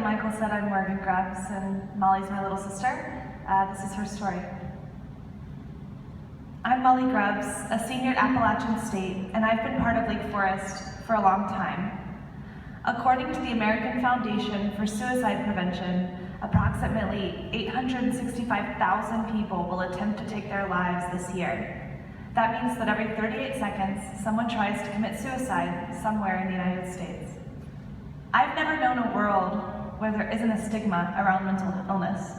Michael said, I'm Morgan Grubbs, and Molly's my little sister. This is her story. I'm Molly Grubbs, a senior at Appalachian State, and I've been part of Lake Forest for a long time. According to the American Foundation for Suicide Prevention, approximately 865,000 people will attempt to take their lives this year. That means that every 38 seconds, someone tries to commit suicide somewhere in the United States. I've never known a world where there isn't a stigma around mental illness.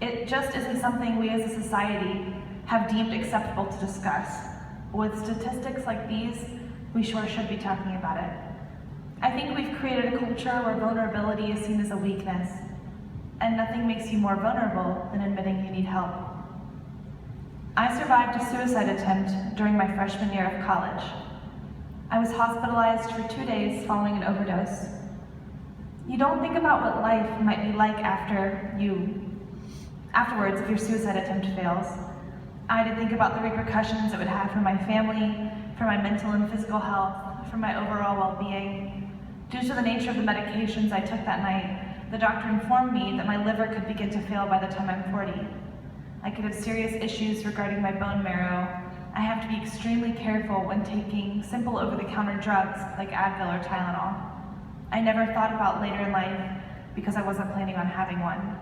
It just isn't something we as a society have deemed acceptable to discuss. With statistics like these, we sure should be talking about it. I think we've created a culture where vulnerability is seen as a weakness, and nothing makes you more vulnerable than admitting you need help. I survived a suicide attempt during my freshman year of college. I was hospitalized for 2 days following an overdose. You don't think about what life might be like afterwards if your suicide attempt fails. I had to think about the repercussions it would have for my family, for my mental and physical health, for my overall well-being. Due to the nature of the medications I took that night, the doctor informed me that my liver could begin to fail by the time I'm 40. I could have serious issues regarding my bone marrow. I have to be extremely careful when taking simple over-the-counter drugs like Advil or Tylenol. I never thought about later in life because I wasn't planning on having one.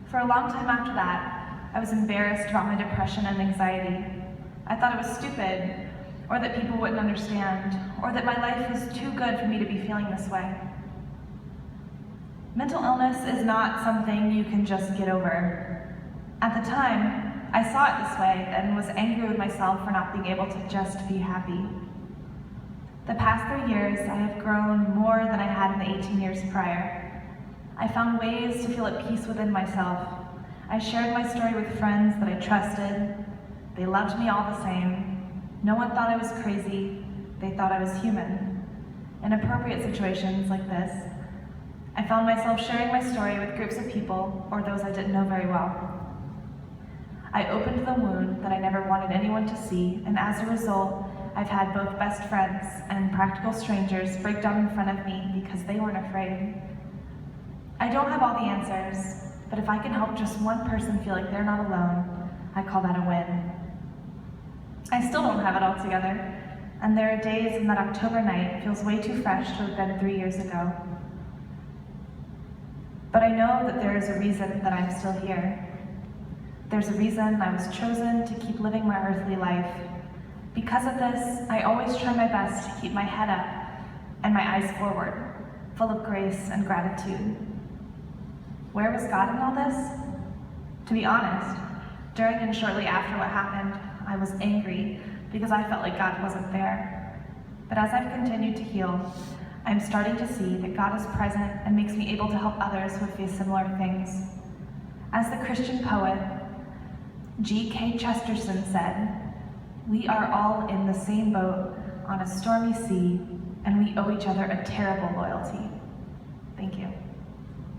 For a long time after that, I was embarrassed about my depression and anxiety. I thought it was stupid, or that people wouldn't understand, or that my life was too good for me to be feeling this way. Mental illness is not something you can just get over. At the time, I saw it this way and was angry with myself for not being able to just be happy. The past 3 years, I have grown more than I had in the 18 years prior. I found ways to feel at peace within myself. I shared my story with friends that I trusted. They loved me all the same. No one thought I was crazy. They thought I was human. In appropriate situations like this, I found myself sharing my story with groups of people or those I didn't know very well. I opened the wound that I never wanted anyone to see, and as a result, I've had both best friends and practical strangers break down in front of me because they weren't afraid. I don't have all the answers, but if I can help just one person feel like they're not alone, I call that a win. I still don't have it all together, and there are days when that October night feels way too fresh to have been 3 years ago. But I know that there is a reason that I'm still here. There's a reason I was chosen to keep living my earthly life. Because of this, I always try my best to keep my head up and my eyes forward, full of grace and gratitude. Where was God in all this? To be honest, during and shortly after what happened, I was angry because I felt like God wasn't there. But as I've continued to heal, I'm starting to see that God is present and makes me able to help others who have faced similar things. As the Christian poet G.K. Chesterton said, "We are all in the same boat on a stormy sea, and we owe each other a terrible loyalty." Thank you.